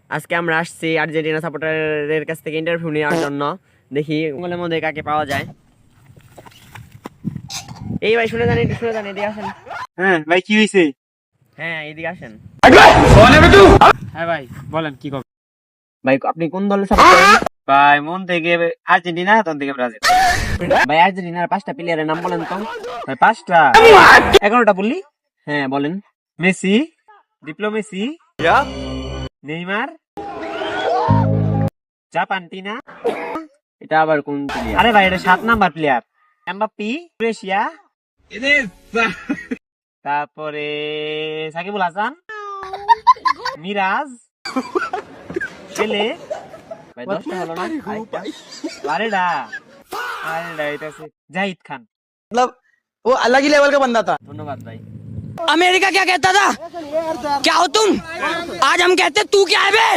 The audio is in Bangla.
আজকে আমরা আসছি আর্জেন্টিনা সাপোর্টারের কাছ থেকে ইন্টারভিউ নেওয়ার জন্য। দেখি ওগুলোর মধ্যে কাকে পাওয়া যায়। এই ভাই শুনে জানি এদিকে আসেন। হ্যাঁ ভাই, কি হয়েছে? হ্যাঁ এদিকে আসেন। হ্যাঁ ভাই বলেন, কি করবেন? ভাই আপনি কোন দলের সাপোর্ট করেন? ভাই মন থেকে আর্জেন্টিনা, তখন থেকে ব্রাজিল। ভাই আর্জেন্টিনার 5টা প্লেয়ারের নাম বলেন তো। ভাই 5টা 11টা বললি? হ্যাঁ বলেন। মেসি, ডিপ্লোমেসি, নেইমার, জাপান্টিনা। এটা আবার কোন প্লেয়ার? আরে ভাই এটা 7 নাম্বার প্লেয়ার। এমবাপ্পি, ক্রোয়েশিয়া, তারপরে সাকিবুল হাসান, মিরাজ, পেলে। ভাই 10টা হলো না? আরেকটা। আরেডা এটা আছে জাহিদ খান। मतलब वो अलग ही लेवल का बंदा था। ধন্যবাদ ভাই। अमेरिका क्या कहता था, क्या हो तुम? आज हम कहते तू क्या है बे?